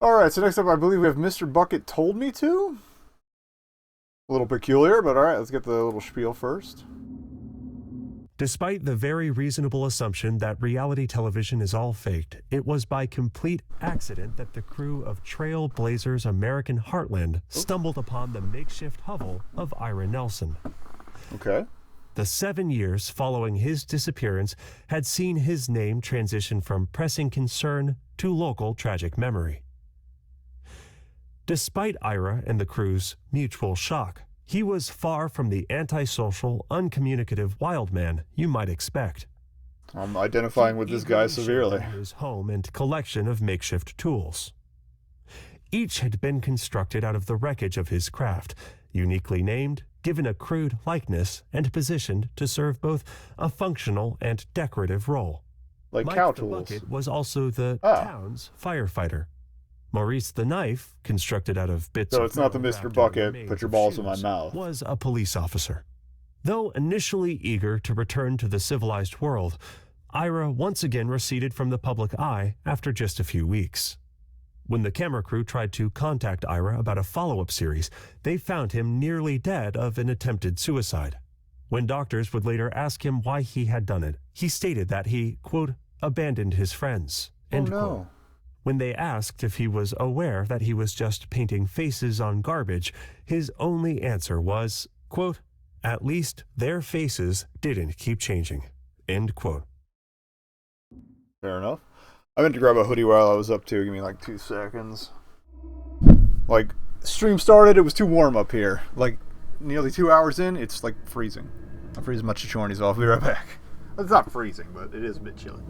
Alright, so next up I believe we have Mr. Bucket Told Me To. A little peculiar, but alright, let's get the little spiel first. Despite the very reasonable assumption that reality television is all faked, it was by complete accident that the crew of Trailblazers American Heartland stumbled upon the makeshift hovel of Ira Nelson. Okay. The 7 years following his disappearance had seen his name transition from pressing concern to local tragic memory. Despite Ira and the crew's mutual shock, he was far from the antisocial, uncommunicative wild man you might expect. I'm identifying with this guy severely. His home and collection of makeshift tools. Each had been constructed out of the wreckage of his craft, uniquely named, given a crude likeness, and positioned to serve both a functional and decorative role. Like Mike cow the tools. Bucket was also the town's firefighter. Maurice the Knife, constructed out of bits So of it's not the metal Mr. wrapped Bucket, in remains put your of balls in my shoes, mouth. was a police officer. Though initially eager to return to the civilized world, Ira once again receded from the public eye after just a few weeks. When the camera crew tried to contact Ira about a follow-up series, they found him nearly dead of an attempted suicide. When doctors would later ask him why he had done it, he stated that he, quote, abandoned his friends, end quote. When they asked if he was aware that he was just painting faces on garbage, his only answer was, quote, at least their faces didn't keep changing, end quote. Fair enough. I meant to grab a hoodie while I was up too. Give me like 2 seconds. Like, stream started, it was too warm up here. Like, nearly 2 hours in, it's like freezing. I'll freeze a bunch of chornies off. I'll be right back. It's not freezing, but it is a bit chilly.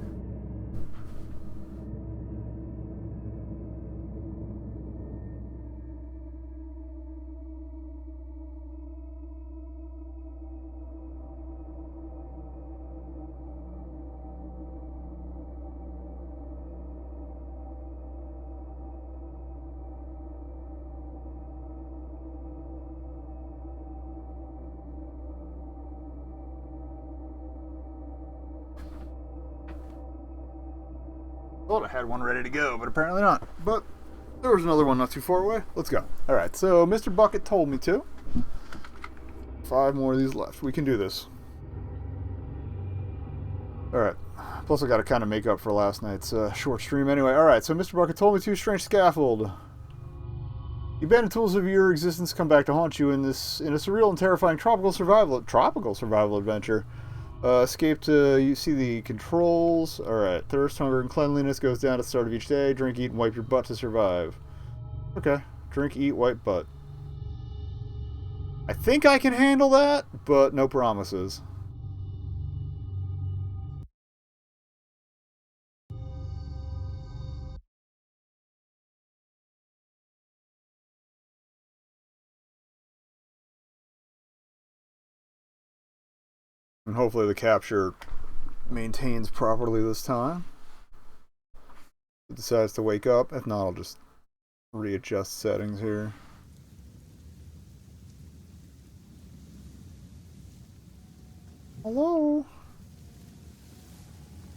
Thought I had one ready to go, but apparently not. But there was another one not too far away. Let's go. Alright, so Mr. Bucket told me to. 5 more of these left. We can do this. Alright. Plus I gotta kind of make up for last night's short stream anyway. Alright, so Mr. Bucket told me to. Strange scaffold. The abandoned tools of your existence come back to haunt you in a surreal and terrifying tropical survival adventure. Escape to, you see the controls. Alright, thirst, hunger, and cleanliness goes down at the start of each day. Drink, eat, and wipe your butt to survive. Okay, drink, eat, wipe butt. I think I can handle that, but no promises. And hopefully the capture maintains properly this time. If it decides to wake up. If not, I'll just readjust settings here. Hello?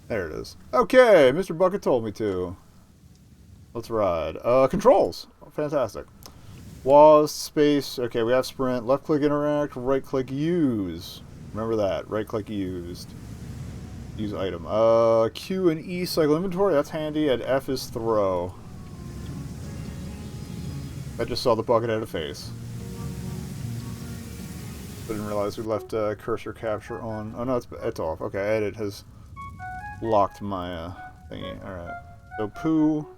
There it is. Okay, Mr. Bucket told me to. Let's ride. Controls. Fantastic. WAS, space. Okay, we have sprint. Left click interact. Right click use. Remember that. Right click used. Use item. Q and E cycle inventory. That's handy. And F is throw. I just saw the bucket had a face. I didn't realize we left cursor capture on. Oh no, it's off. Okay, edit has locked my thingy. Alright. So poo.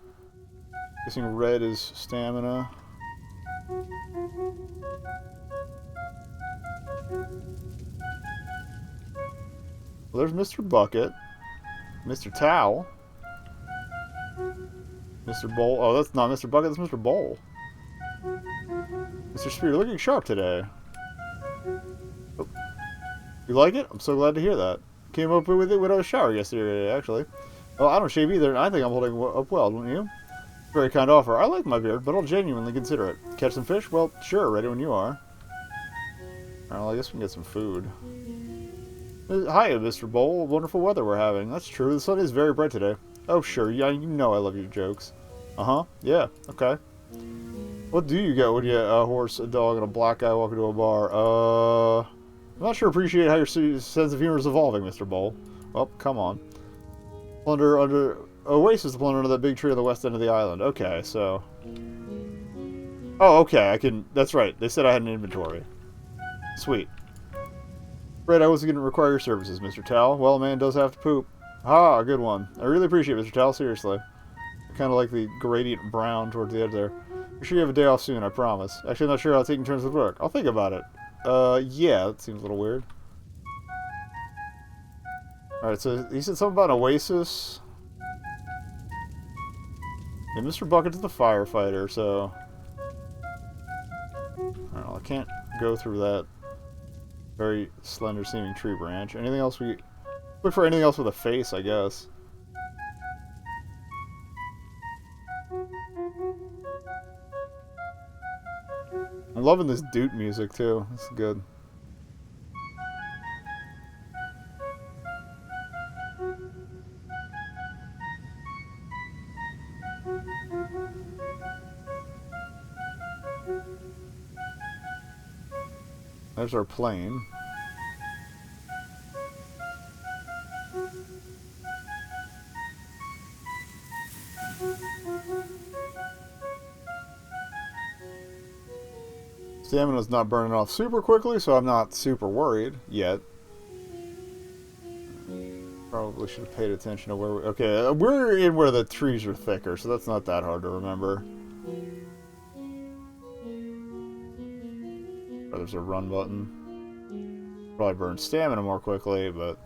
Guessing red is stamina. Well, there's Mr. Bucket. Mr. Towel. Mr. Bowl. Oh, that's not Mr. Bucket, that's Mr. Bowl. Mr. Spear, looking sharp today. Oh. You like it? I'm so glad to hear that. Came up with it without a shower yesterday, actually. Well, I don't shave either, and I think I'm holding up well, don't you? Very kind offer. I like my beard, but I'll genuinely consider it. Catch some fish? Well, sure, ready when you are. Alright, well, I guess we can get some food. Hi, Mr. Bowl. Wonderful weather we're having. That's true. The sun is very bright today. Oh, sure. Yeah, you know I love your jokes. Uh-huh. Yeah. Okay. What do you get when you a horse, a dog, and a black guy walk into a bar? I'm not sure appreciate how your sense of humor is evolving, Mr. Bull. Well, come on. Plunder under... Oasis to plunder under that big tree on the west end of the island. Okay, so... Oh, okay, I can... That's right. They said I had an inventory. Sweet. Right, I wasn't going to require your services, Mr. Tal. Well, a man does have to poop. Ah, good one. I really appreciate it, Mr. Tal, seriously. I kind of like the gradient brown towards the edge there. Be sure you have a day off soon, I promise. Actually, I'm not sure how taking turns would work. I'll think about it. Yeah, that seems a little weird. Alright, so he said something about an oasis. And Mr. Bucket's the firefighter, so... I don't know, I can't go through that very slender seeming tree branch. Anything else we... Look for anything else with a face, I guess. I'm loving this Doot music, too. This is good. There's our plane. Stamina's not burning off super quickly, so I'm not super worried yet. Probably should have paid attention to where we... Okay, we're in where the trees are thicker, so that's not that hard to remember. Oh, there's a run button. Probably burn stamina more quickly, but...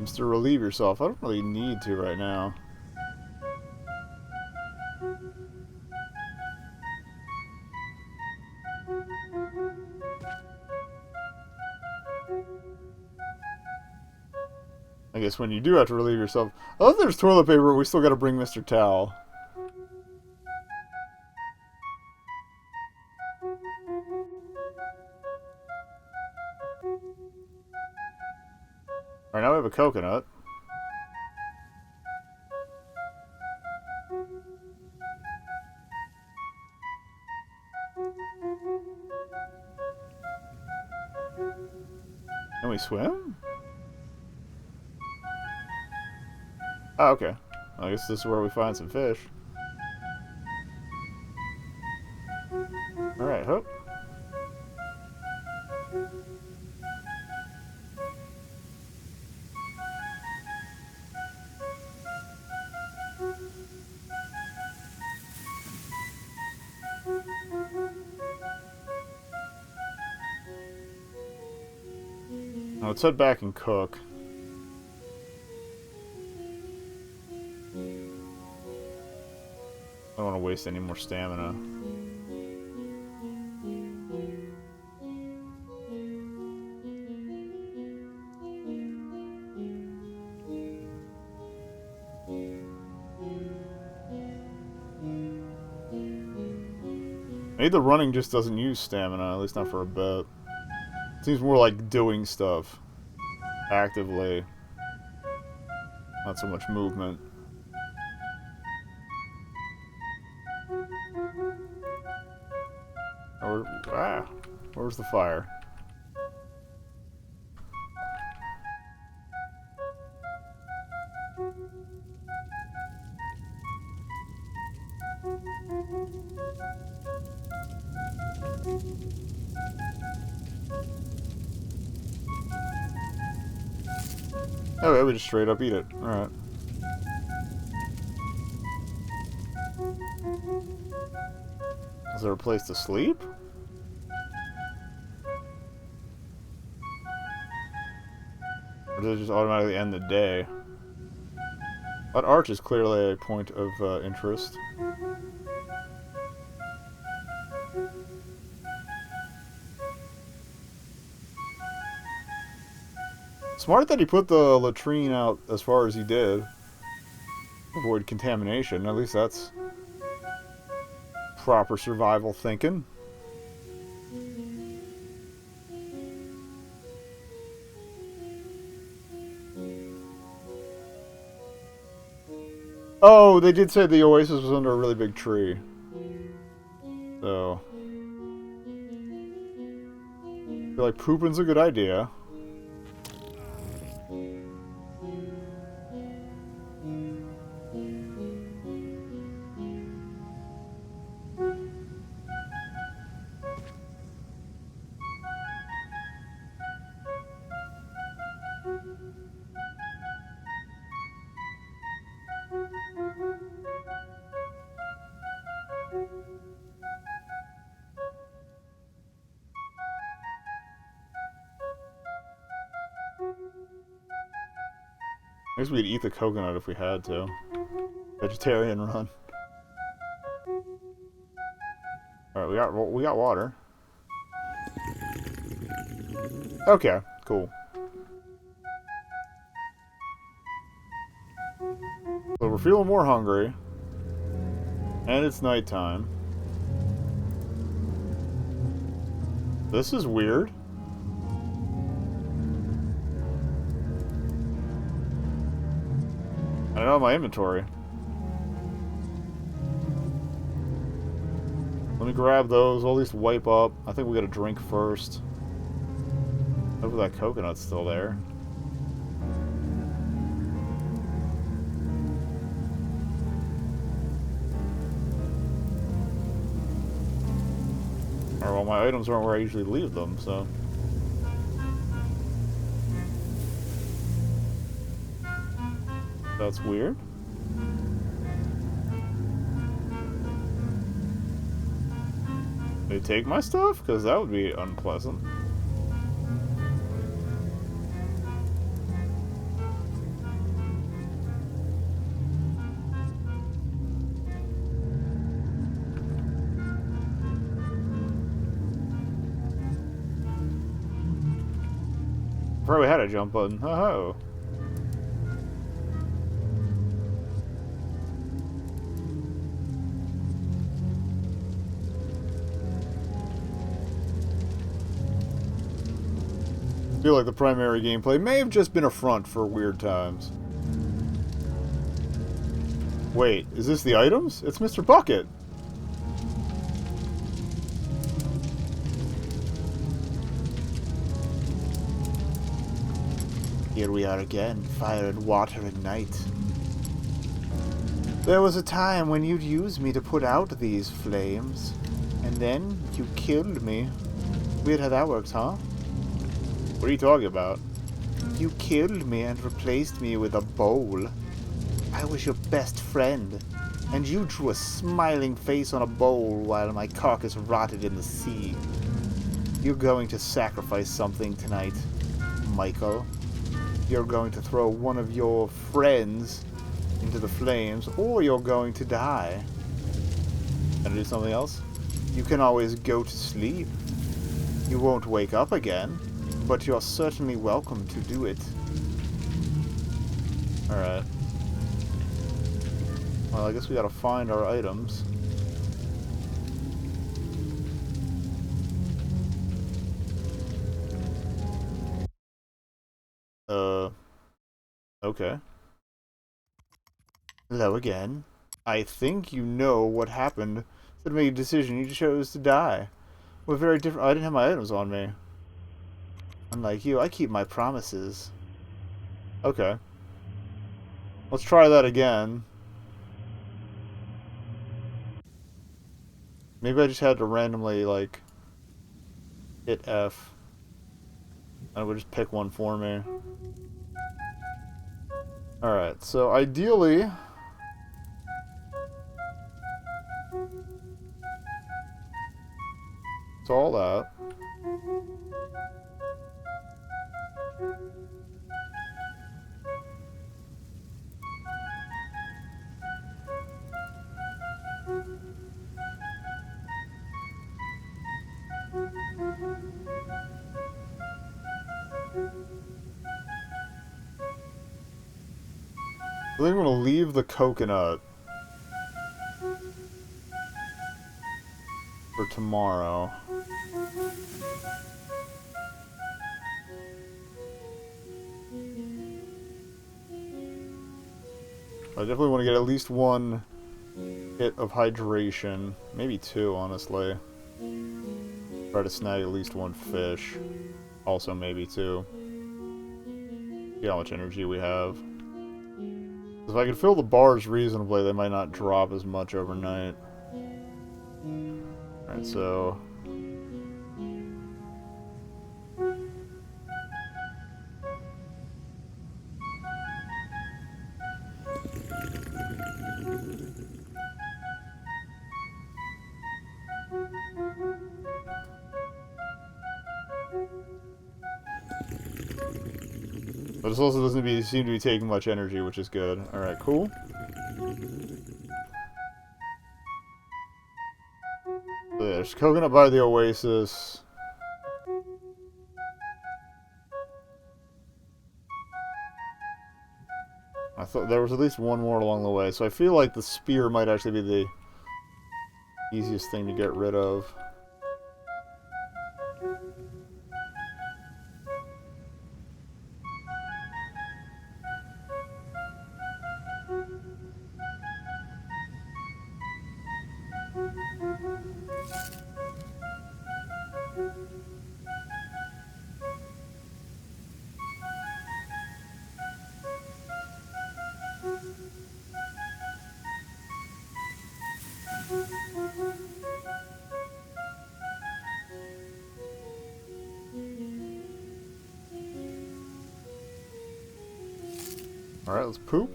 Just to relieve yourself. I don't really need to right now. I guess when you do have to relieve yourself... Oh, there's toilet paper, we still gotta bring Mr. Towel. Alright, now we have a coconut. Can we swim? Oh, okay. I guess this is where we find some fish. Alright, hope. Now let's head back and cook. I don't want to waste any more stamina. Maybe the running just doesn't use stamina, at least not for a bit. Seems more like doing stuff actively, not so much movement. Where's the fire? Oh, yeah, we just straight up eat it. Alright. Is there a place to sleep? Or does it just automatically end the day? That arch is clearly a point of interest. Smart that he put the latrine out as far as he did. Avoid contamination. At least that's proper survival thinking. Oh, they did say the oasis was under a really big tree. So... I feel like pooping's a good idea. I guess we'd eat the coconut if we had to. Vegetarian run. Alright, we got water. Okay, cool. So we're feeling more hungry. And it's nighttime. This is weird. I don't know my inventory. Let me grab those. I'll at least wipe up. I think we gotta drink first. Hopefully that coconut's still there. Or, well, my items aren't where I usually leave them, so... That's weird. They take my stuff? Because that would be unpleasant. Probably had a jump button. Oh. I feel like the primary gameplay may have just been a front for weird times. Wait, is this the items? It's Mr. Bucket! Here we are again, fire and water and night. There was a time when you'd use me to put out these flames, and then you killed me. Weird how that works, huh? What are you talking about? You killed me and replaced me with a bowl. I was your best friend, and you drew a smiling face on a bowl while my carcass rotted in the sea. You're going to sacrifice something tonight, Michael. You're going to throw one of your friends into the flames, or you're going to die. Can I do something else? You can always go to sleep. You won't wake up again, but you're certainly welcome to do it. Alright. Well, I guess we gotta find our items. Okay. Hello again. I think you know what happened. Instead of making a decision, you chose to die. We're very different. I didn't have my items on me. Unlike you, I keep my promises. Okay. Let's try that again. Maybe I just had to randomly, like, hit F. And it would just pick one for me. Alright, so ideally... it's all that. I think I'm gonna leave the coconut for tomorrow. I definitely want to get at least one hit of hydration. Maybe two, honestly. Try to snag at least one fish. Also maybe two. See how much energy we have. If I could fill the bars reasonably, they might not drop as much overnight. Alright, so... But this also doesn't seem to be taking much energy, which is good. Alright, cool. So there's coconut by the oasis. I thought there was at least one more along the way, so I feel like the spear might actually be the easiest thing to get rid of. Alright, let's poop.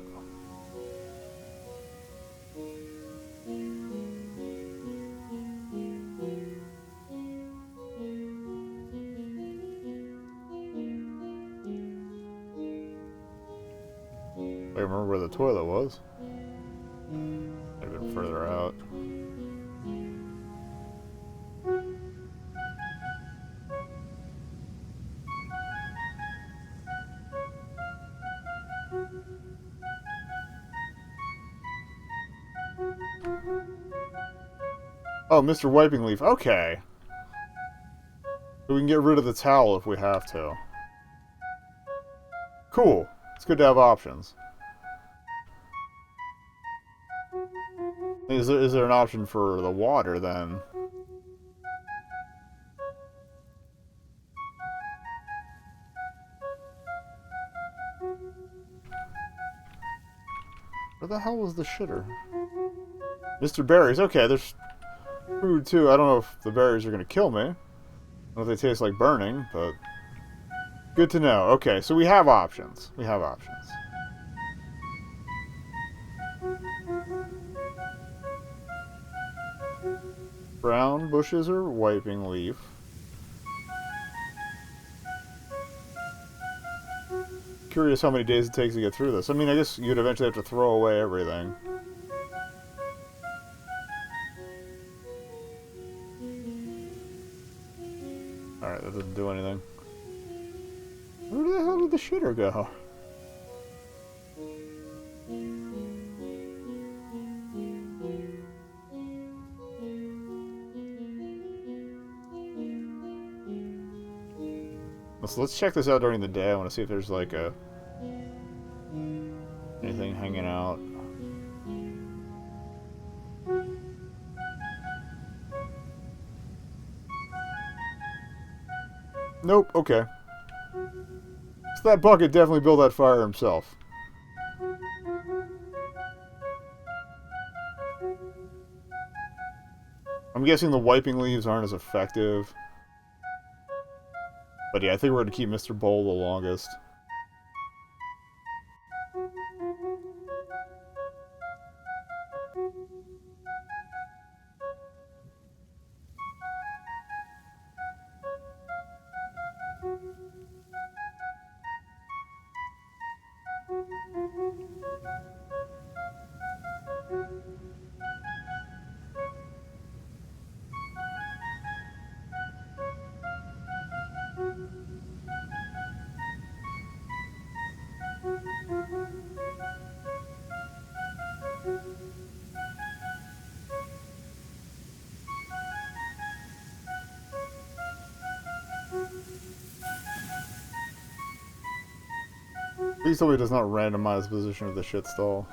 I remember where the toilet was. Might have been further out. Oh, Mr. Wiping Leaf. Okay. So we can get rid of the towel if we have to. Cool. It's good to have options. Is there an option for the water, then? Where the hell was the shitter? Mr. Berries. Okay, there's food, too. I don't know if the berries are going to kill me. I don't know if they taste like burning, but... Good to know. Okay, so we have options. We have options. Brown bushes or wiping leaf. Curious how many days it takes to get through this. I mean, I guess you'd eventually have to throw away everything. Alright, that doesn't do anything. Where the hell did the shitter go? So let's check this out during the day. I want to see if there's like anything hanging out. Nope, okay. So that bucket definitely built that fire himself. I'm guessing the wiping leaves aren't as effective. But yeah, I think we're going to keep Mr. Bowl the longest. Please tell me it does not randomize the position of the shit stall.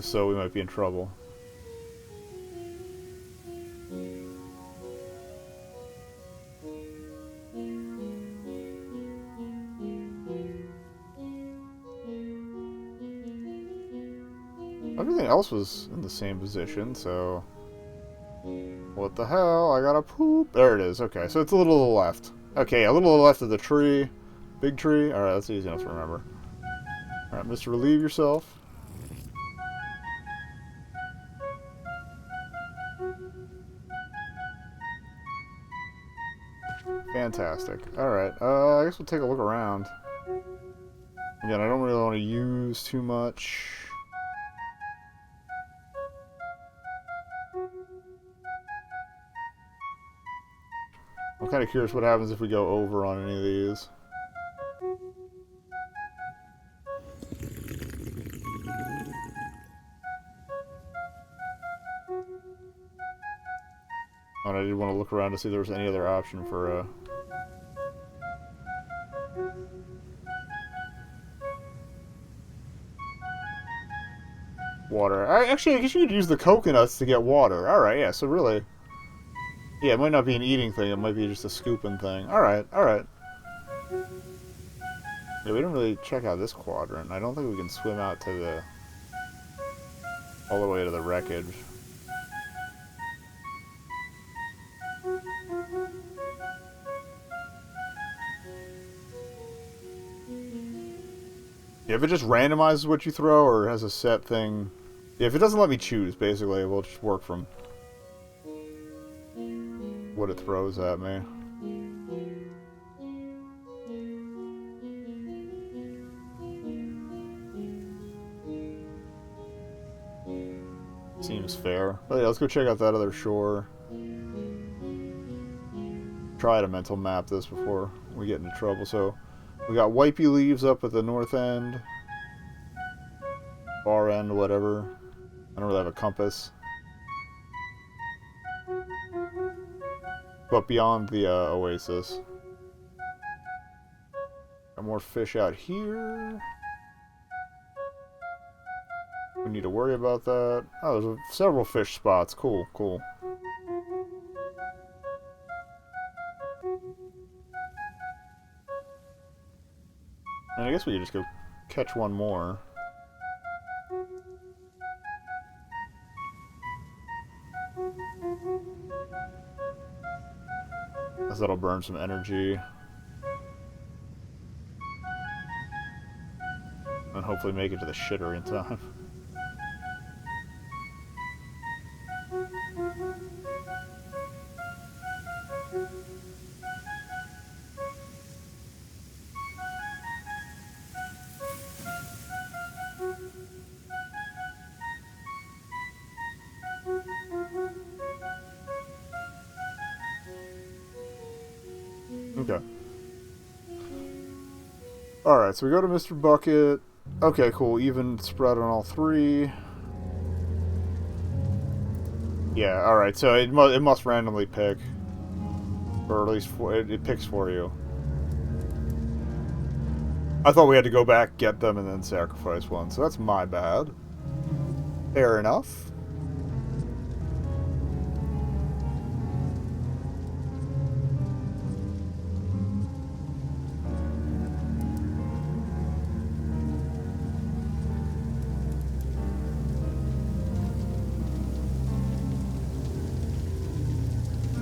If so, we might be in trouble. Everything else was in the same position, so... What the hell? I gotta poop. There it is. Okay, so it's a little to the left. Okay, a little to the left of the tree. Big tree. Alright, that's easy enough to remember. Alright, Mr. Relieve yourself. Fantastic. Alright, I guess we'll take a look around. Again, I don't really want to use too much. I'm kind of curious what happens if we go over on any of these. And I did want to look around to see if there was any other option for, water. Actually, I guess you could use the coconuts to get water. Alright, yeah, so really... Yeah, it might not be an eating thing, it might be just a scooping thing. Alright, alright. Yeah, we didn't really check out this quadrant. I don't think we can swim out to the... all the way to the wreckage. Yeah, if it just randomizes what you throw, or has a set thing... Yeah, if it doesn't let me choose, basically, we'll just work from... what it throws at me. Seems fair. But yeah, let's go check out that other shore. Try to mental map this before we get into trouble. So, we got wipey leaves up at the north end. Far end, whatever. I don't really have a compass. But beyond the oasis. Got more fish out here. We need to worry about that. Oh, there's several fish spots. Cool, cool. And I guess we could just go catch one more. Because that'll burn some energy. And hopefully make it to the shitter in time. Okay. Alright, so we go to Mr. Bucket. Okay, cool. Even spread on all three. Yeah, alright, so it must randomly pick. Or at least it picks for you. I thought we had to go back, get them, and then sacrifice one, so that's my bad. Fair enough.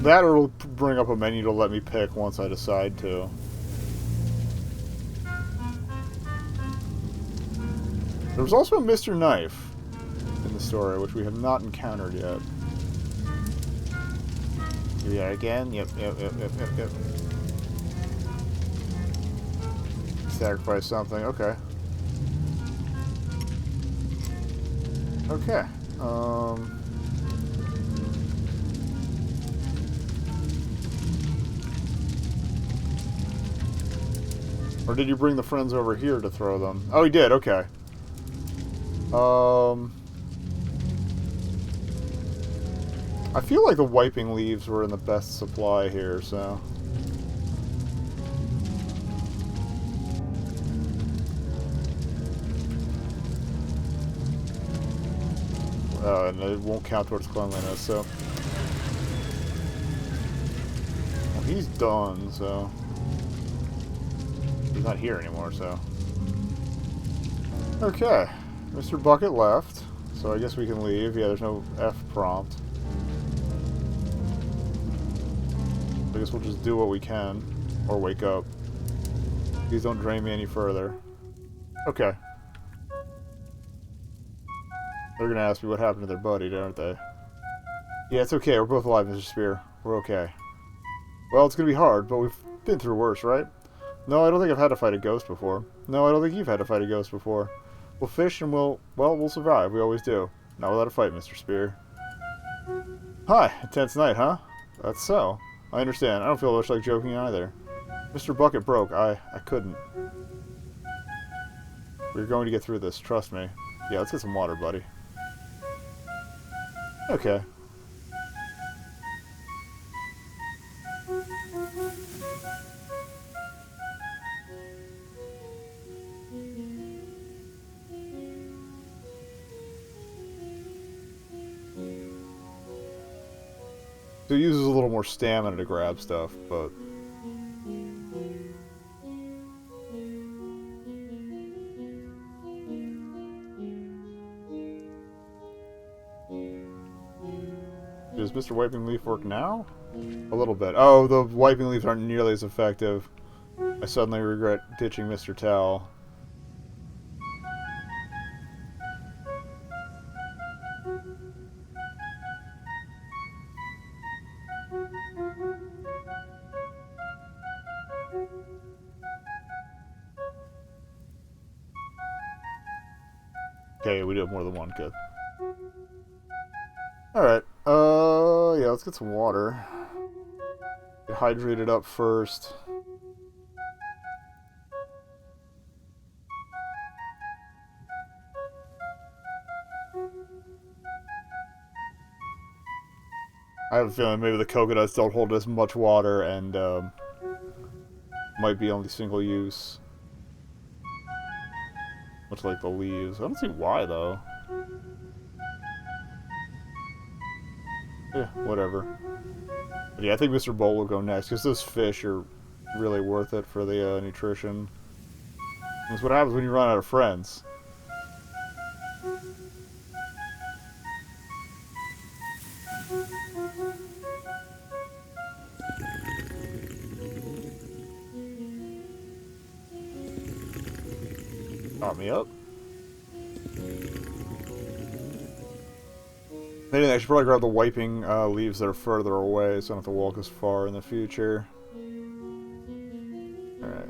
That or it'll bring up a menu to let me pick once I decide to. There was also a Mr. Knife in the story, which we have not encountered yet. Yeah, again? Yep. Sacrifice something, okay. Okay, or did you bring the friends over here to throw them? Oh, he did, okay. I feel like the wiping leaves were in the best supply here, so... And it won't count towards cleanliness, so... Well, he's done, so... He's not here anymore, so... Okay. Mr. Bucket left, so I guess we can leave. Yeah, there's no F prompt. I guess we'll just do what we can. Or wake up. Please don't drain me any further. Okay. They're gonna ask me what happened to their buddy, aren't they? Yeah, it's okay. We're both alive, Mr. Spear. We're okay. Well, it's gonna be hard, but we've been through worse, right? No, I don't think I've had to fight a ghost before. No, I don't think you've had to fight a ghost before. We'll fish and we'll survive. We always do. Not without a fight, Mr. Spear. Hi, intense night, huh? That's so. I understand. I don't feel much like joking either. Mr. Bucket broke. I couldn't. We're going to get through this. Trust me. Yeah, let's get some water, buddy. Okay. So it uses a little more stamina to grab stuff, but... Does Mr. Wiping Leaf work now? A little bit. Oh, the wiping leaves aren't nearly as effective. I suddenly regret ditching Mr. Towel. Okay, we do have more than one, good. Alright, yeah, let's get some water. Get hydrated up first. I have a feeling maybe the coconuts don't hold as much water and, might be only single use. Much like the leaves. I don't see why, though. Yeah, whatever. But yeah, I think Mr. Bolt will go next, because those fish are really worth it for the nutrition. That's what happens when you run out of friends. Got me up. Maybe I should probably grab the wiping leaves that are further away, so I don't have to walk as far in the future. Alright.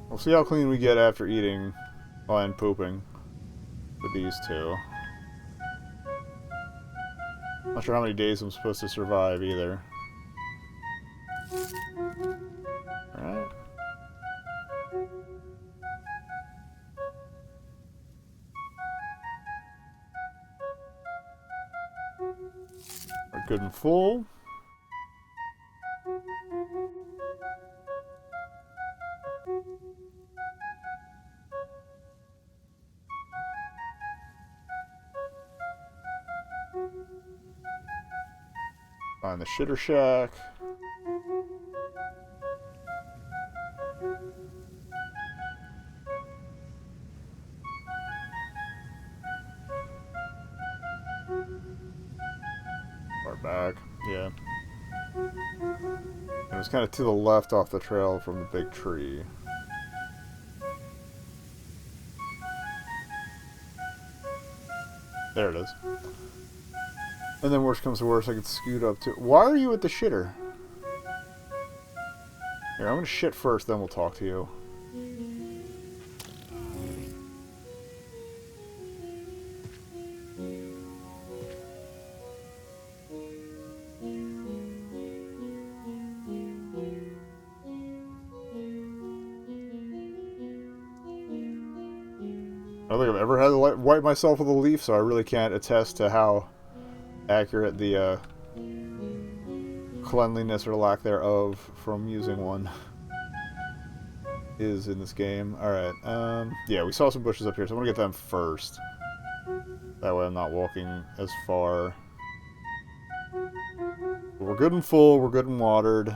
We'll see how clean we get after eating and pooping with these two. Not sure how many days I'm supposed to survive either. Alright. We're good and full. Find the shitter shack. Far back, yeah. It was kind of to the left off the trail from the big tree. There it is. And then worst comes to worst, I could scoot up to... Why are you at the shitter? Here, I'm gonna shit first, then we'll talk to you. I don't think I've ever had to wipe myself with a leaf, so I really can't attest to how accurate the cleanliness or lack thereof from using one is in this game. Alright, yeah, we saw some bushes up here, so I'm gonna get them first. That way I'm not walking as far. We're good and full, we're good and watered.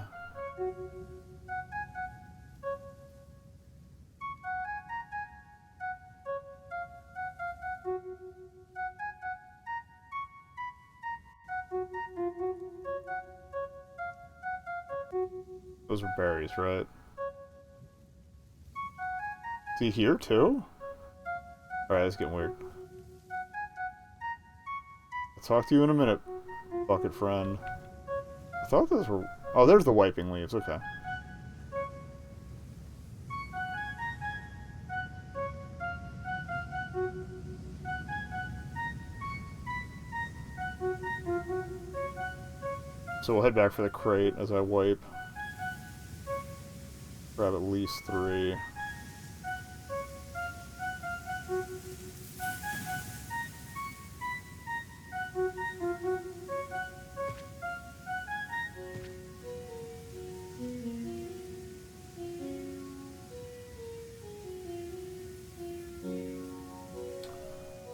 Those are berries, right? Is he here too? Alright, that's getting weird. I'll talk to you in a minute, bucket friend. I thought those were... Oh, there's the wiping leaves, okay. So we'll head back for the crate as I wipe. Grab at least 3. I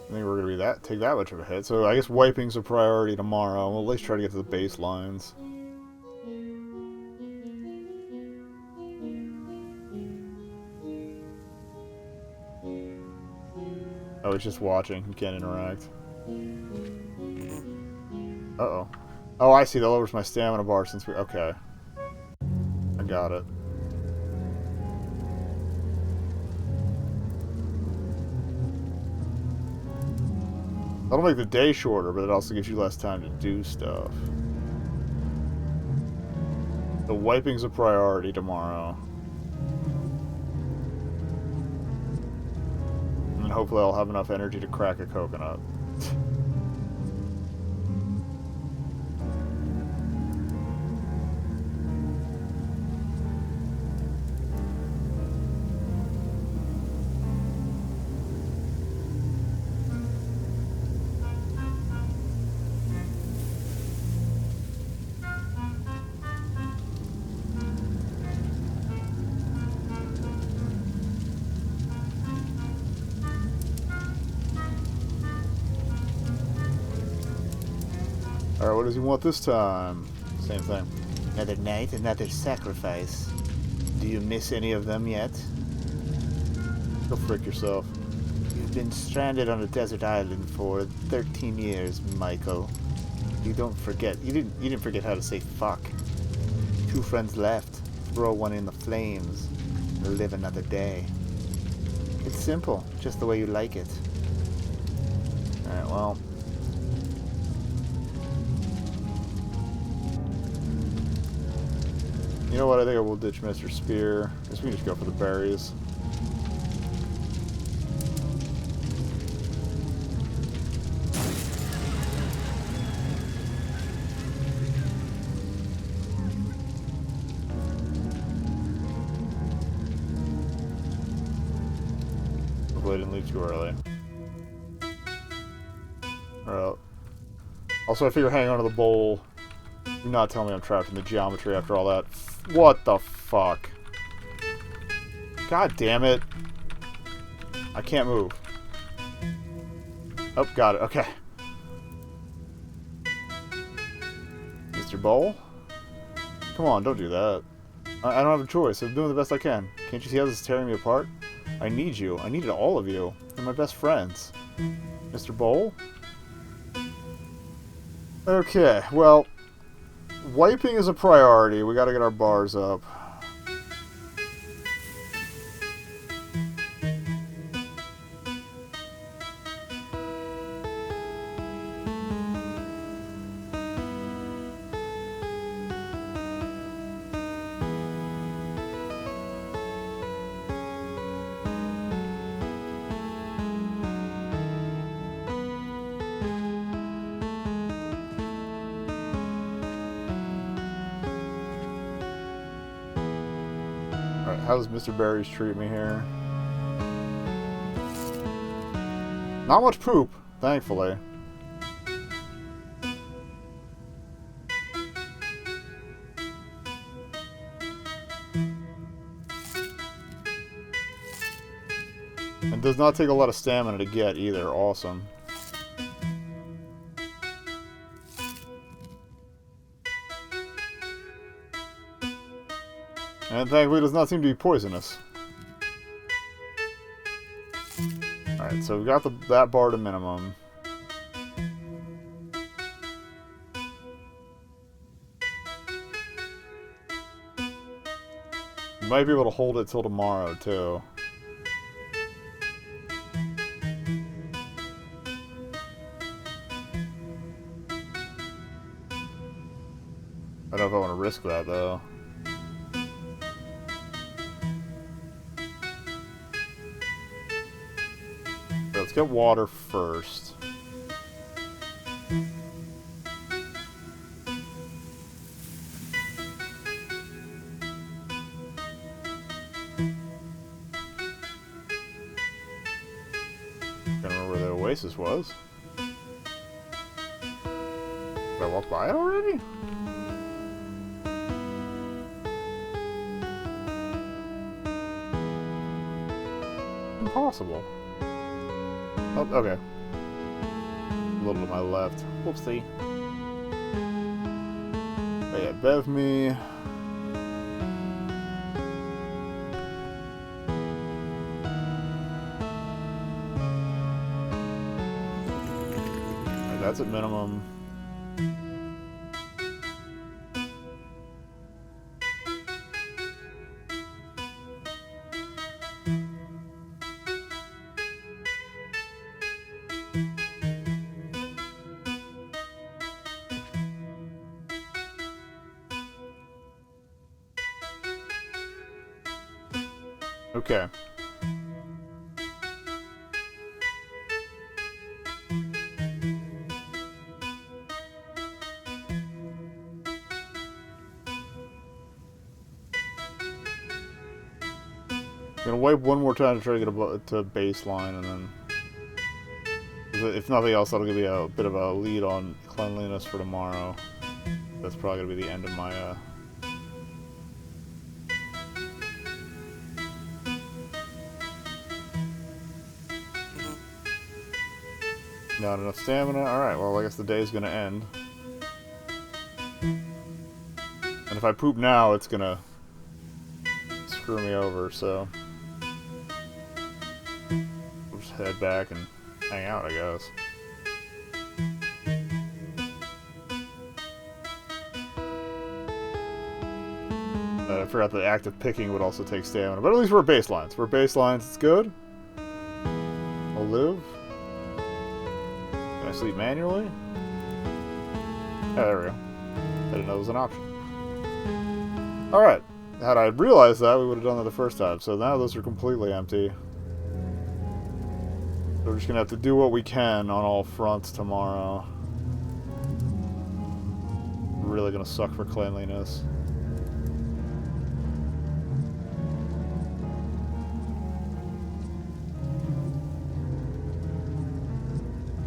think we're going to take that much of a hit. So I guess wiping's a priority tomorrow. We'll at least try to get to the baselines. Oh, he's just watching. He can't interact. Uh-oh. Oh, I see. That lowers my stamina bar since we... Okay. I got it. That'll make the day shorter, but it also gives you less time to do stuff. The wiping's a priority tomorrow. And hopefully I'll have enough energy to crack a coconut. Alright, what does he want this time? Same thing. Another night, another sacrifice. Do you miss any of them yet? Go frick yourself. You've been stranded on a desert island for 13 years, Michael. You don't forget. You didn't forget how to say fuck. 2 friends left. Throw one in the flames. Live another day. It's simple, just the way you like it. Alright, well. You know what? I think I will ditch Mr. Spear. I guess we can just go for the berries. Hopefully I didn't leave too early. Alright. Also, I figure hanging onto the bowl. Do not tell me I'm trapped in the geometry after all that. What the fuck? God damn it. I can't move. Oh, got it. Okay. Mr. Bowl? Come on, don't do that. I don't have a choice. I'm doing the best I can. Can't you see how this is tearing me apart? I need you. I needed all of you. You're my best friends. Mr. Bowl? Okay, well... Wiping is a priority. We gotta get our bars up. Alright, how does Mr. Berries treat me here? Not much poop, thankfully. And does not take a lot of stamina to get either. Awesome. And thankfully it does not seem to be poisonous. Alright, so we've got that bar to minimum. Might be able to hold it till tomorrow, too. I don't know if I want to risk that, though. Let's get water first. Can't remember where the oasis was. Did I walk by it already? Impossible. Oh, okay. A little to my left. Whoopsie. Oh yeah, bev me. Alright, that's at minimum. Okay. I'm gonna wipe one more time to try to get to baseline, and then, if nothing else, that'll give me a bit of a lead on cleanliness for tomorrow. That's probably gonna be the end of my Not enough stamina? Alright, well I guess the day's gonna end. And if I poop now, it's gonna screw me over, so we'll just head back and hang out, I guess. I forgot the act of picking would also take stamina, but at least we're at baselines. We're at baselines, it's good. I'll live. Can I sleep manually? Yeah, there we go. I didn't know it was an option. Alright. Had I realized that, we would have done that the first time. So now those are completely empty. So we're just going to have to do what we can on all fronts tomorrow. We're really going to suck for cleanliness.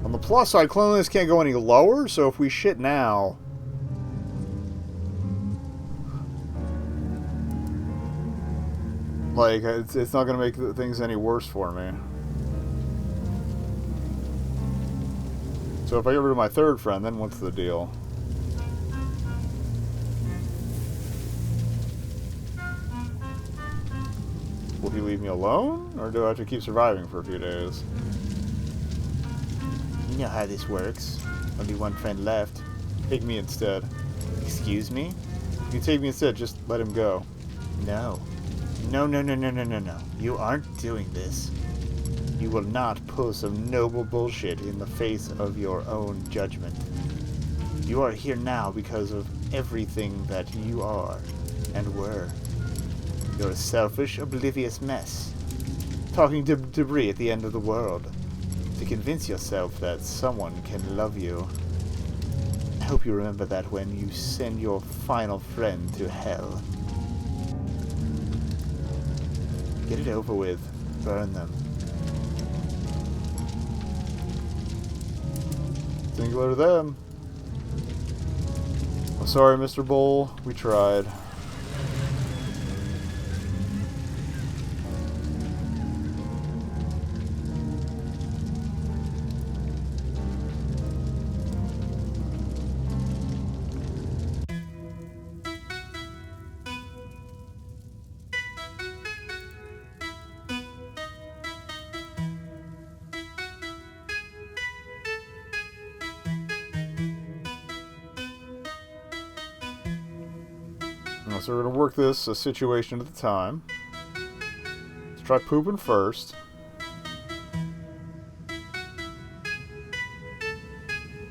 On the plus side, cleanliness can't go any lower, so if we shit now... like, it's not going to make things any worse for me. So if I get rid of my third friend, then what's the deal? Will he leave me alone? Or do I have to keep surviving for a few days? You know how this works. Only one friend left. Take me instead. Excuse me? If you take me instead, just let him go. No. No. You aren't doing this. You will not pull some noble bullshit in the face of your own judgment. You are here now because of everything that you are and were. You're a selfish, oblivious mess. Talking to debris at the end of the world. To convince yourself that someone can love you. I hope you remember that when you send your final friend to hell. Get it over with. Burn them. Singular to them. I'm sorry, Mr. Bull. We tried. So we're going to work this a situation at a time. Let's try pooping first.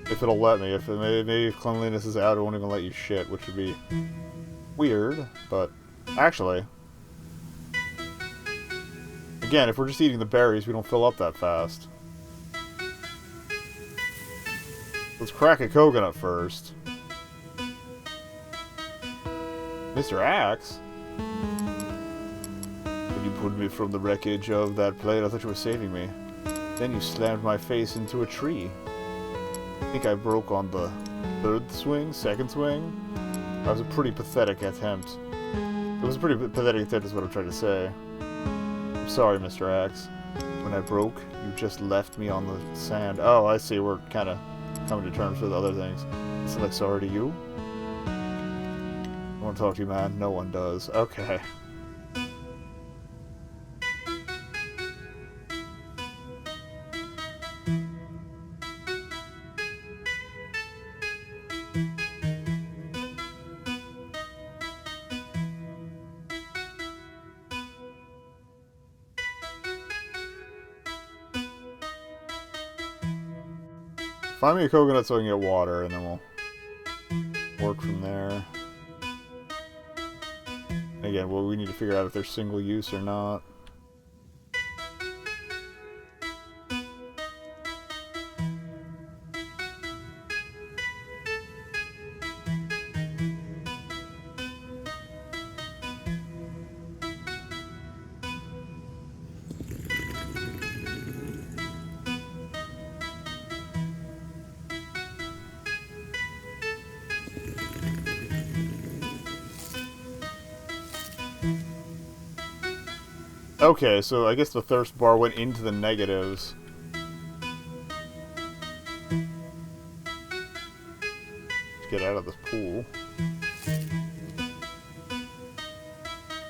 If it'll let me. Maybe if cleanliness is out, it won't even let you shit, which would be weird. But actually, again, if we're just eating the berries, we don't fill up that fast. Let's crack a coconut first. Mr. Axe? When you pulled me from the wreckage of that plane, I thought you were saving me. Then you slammed my face into a tree. I think I broke on the third swing, second swing. That was a pretty pathetic attempt. It was a pretty pathetic attempt is what I'm trying to say. I'm sorry, Mr. Axe. When I broke, you just left me on the sand. Oh, I see. We're kind of coming to terms with other things. Is it like sorry to you? I want to talk to you, man. No one does. Okay. Find me a coconut so I can get water, and then we'll work from there. Again, well, we need to figure out if they're single use or not. Okay, so I guess the thirst bar went into the negatives. Let's get out of this pool.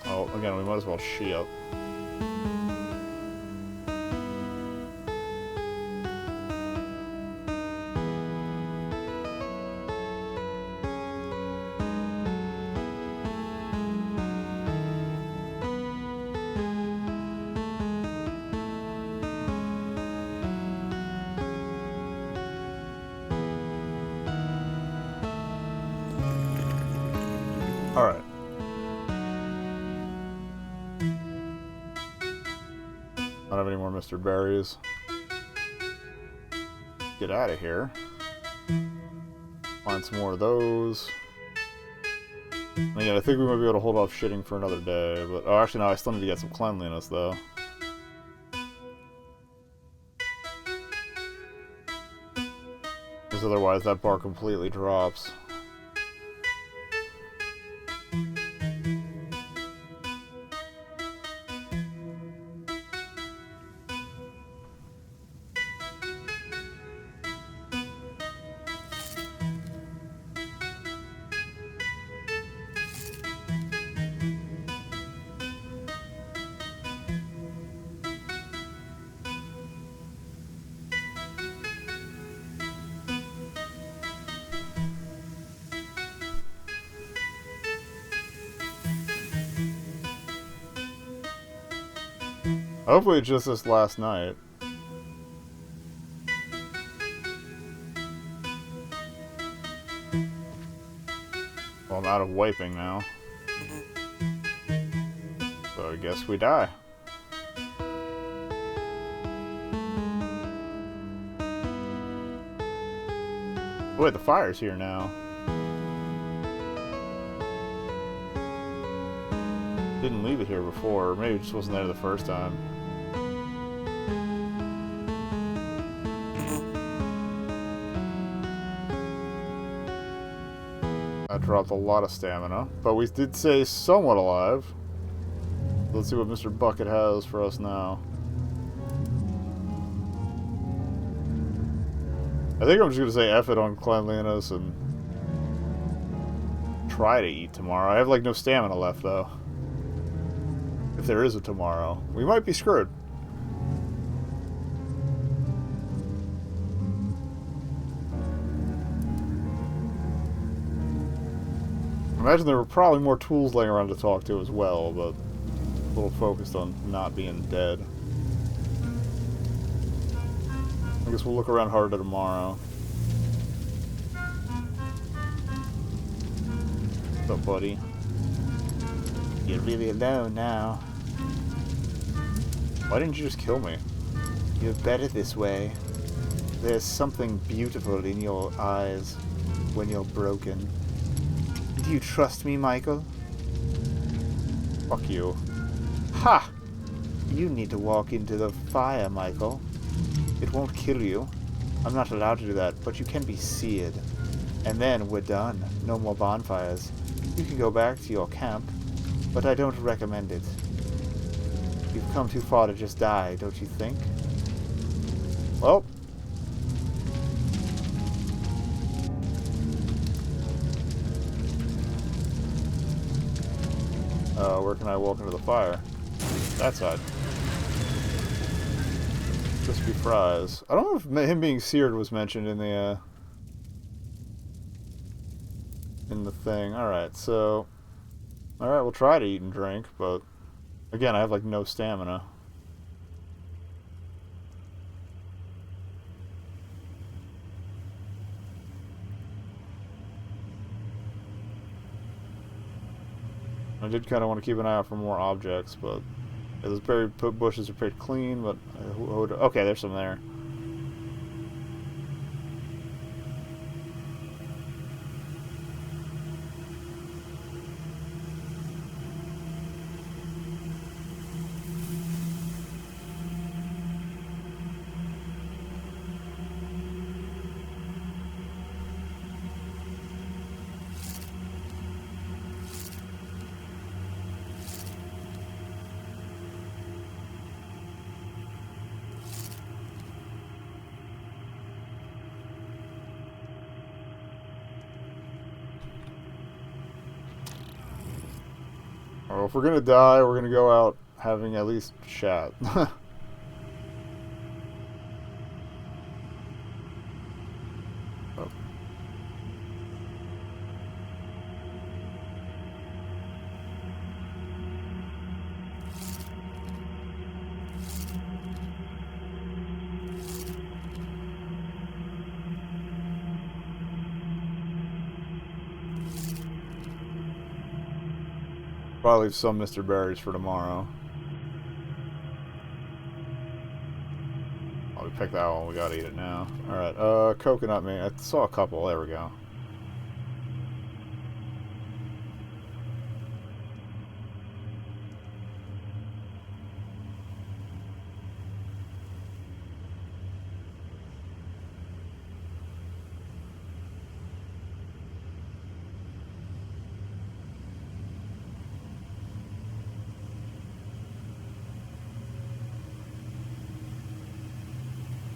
Oh, again, we might as well shit. Alright. I don't have any more Mr. Berries. Get out of here. Find some more of those. And again, I think we might be able to hold off shitting for another day, but... Oh, actually, no, I still need to get some cleanliness, though. Because otherwise that bar completely drops. Hopefully it's just this last night. Well, I'm out of wiping now. So I guess we die. Oh, wait, the fire's here now. Didn't leave it here before, or maybe it just wasn't there the first time. I dropped a lot of stamina, but we did stay somewhat alive. Let's see what Mr. Bucket has for us now. I think I'm just going to say F it on cleanliness and try to eat tomorrow. I have like no stamina left though. If there is a tomorrow. We might be screwed. Imagine there were probably more tools laying around to talk to as well, but a little focused on not being dead. I guess we'll look around harder tomorrow. What's up, buddy? You're really alone now. Why didn't you just kill me? You're better this way. There's something beautiful in your eyes when you're broken. Do you trust me, Michael? Fuck you. Ha! You need to walk into the fire, Michael. It won't kill you. I'm not allowed to do that, but you can be seared. And then we're done. No more bonfires. You can go back to your camp, but I don't recommend it. You've come too far to just die, don't you think? Well. Where can I walk into the fire? That side. Crispy fries. I don't know if him being seared was mentioned in the thing. Alright, so... Alright, we'll try to eat and drink, but... Again, I have, like, no stamina. I did kind of want to keep an eye out for more objects, but... Those berry bushes are pretty clean, but... Okay, there's some there. Well, if we're gonna die, we're gonna go out having at least chat. Oh. Probably leave some Mr. Berries for tomorrow. Oh, we picked that one. We gotta eat it now. Alright, coconut meat. I saw a couple. There we go.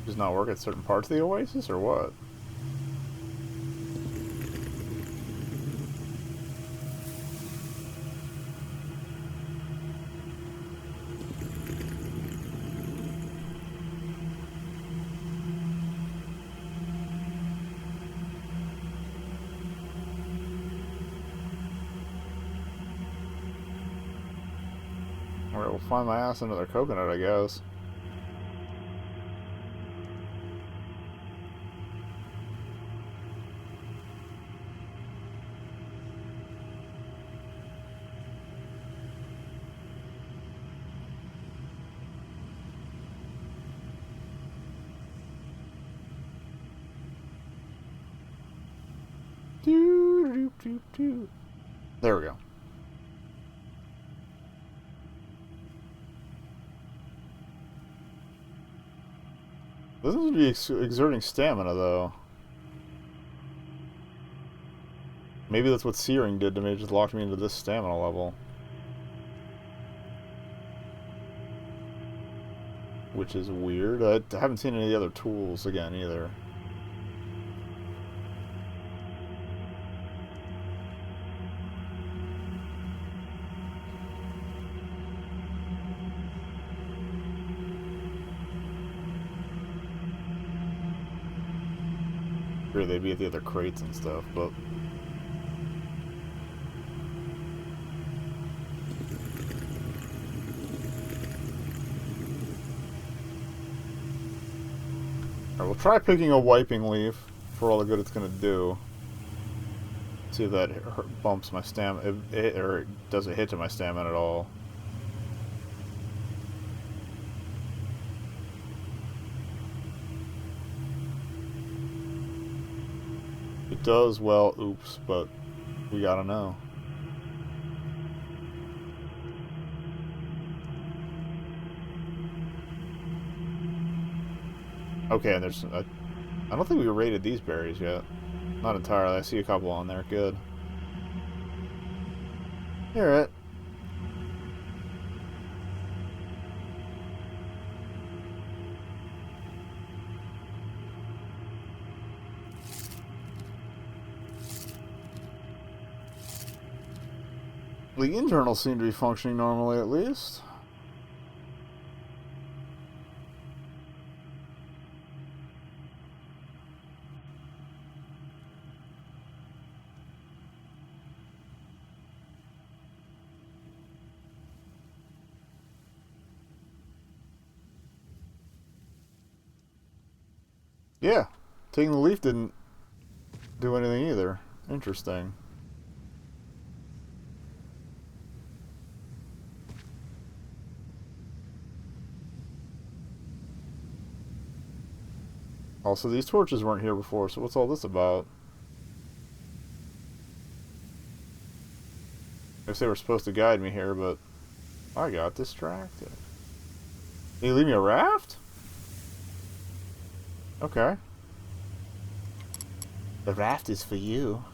Does not work at certain parts of the oasis, or what? Alright, we'll find my ass another coconut, I guess. There we go. This is be exerting stamina, though. Maybe that's what searing did to me, it just locked me into this stamina level. Which is weird. I haven't seen any of the other tools again, either. Sure, they'd be at the other crates and stuff, but... Alright, we'll try picking a wiping leaf for all the good it's gonna do. See if that bumps my stamina, or does it hit to my stamina at all. It does, well, oops, but we gotta know. Okay, and there's... I don't think we rated these berries yet. Not entirely. I see a couple on there. Good. Alright. The internals seem to be functioning normally, at least. Yeah, taking the leaf didn't do anything either. Interesting. Also, these torches weren't here before, so what's all this about? I guess they were supposed to guide me here, but I got distracted. Did you leave me a raft? Okay. The raft is for you.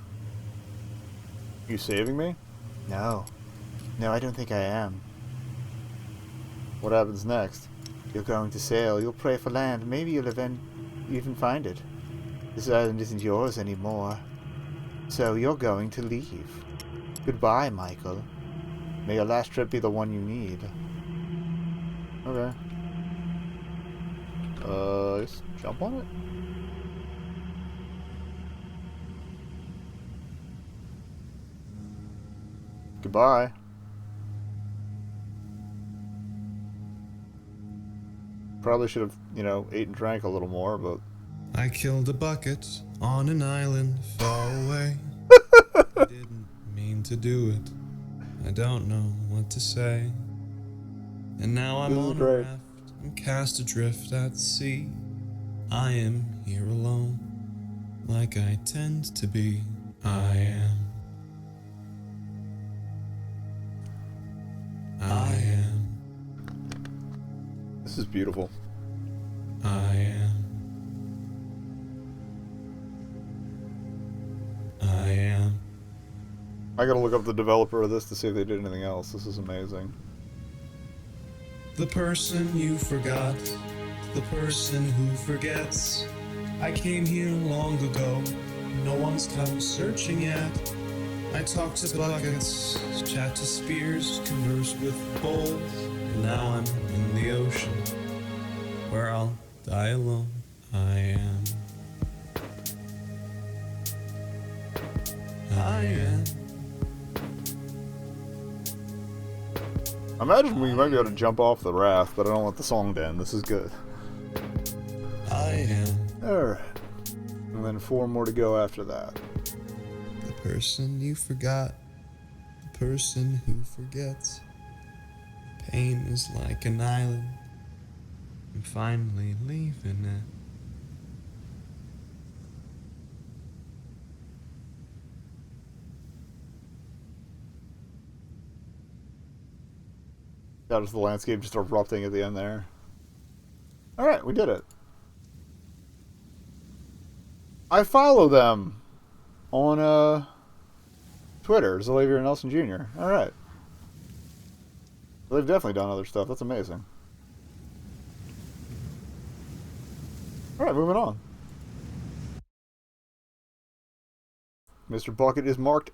You saving me? No. No, I don't think I am. What happens next? You're going to sail. You'll pray for land. Maybe you'll even find it. This island isn't yours anymore. So you're going to leave. Goodbye, Michael. May your last trip be the one you need. Okay. Just jump on it? Goodbye. Probably should have, you know, ate and drank a little more, but... I killed a bucket on an island far away. I didn't mean to do it. I don't know what to say. And now I'm on a raft. I'm cast adrift at sea. I am here alone, like I tend to be. I am. I am. This is beautiful. I am. I am. I gotta look up the developer of this to see if they did anything else. This is amazing. The person you forgot, the person who forgets. I came here long ago, no one's come searching yet. I talk to buckets, chat to spears, converse with bowls. And now I'm in the ocean, where I'll die alone. I am. I am. I imagine we might be able to jump off the raft, but I don't want the song to end. This is good. I am. Alright. And then 4 more to go after that. The person you forgot, the person who forgets. Pain is like an island. I'm finally leaving it. That was the landscape just erupting at the end there. Alright, we did it. I follow them on Twitter, Xavier Nelson Jr. Alright. They've definitely done other stuff. That's amazing. Alright, moving on. Mr. Bucket is marked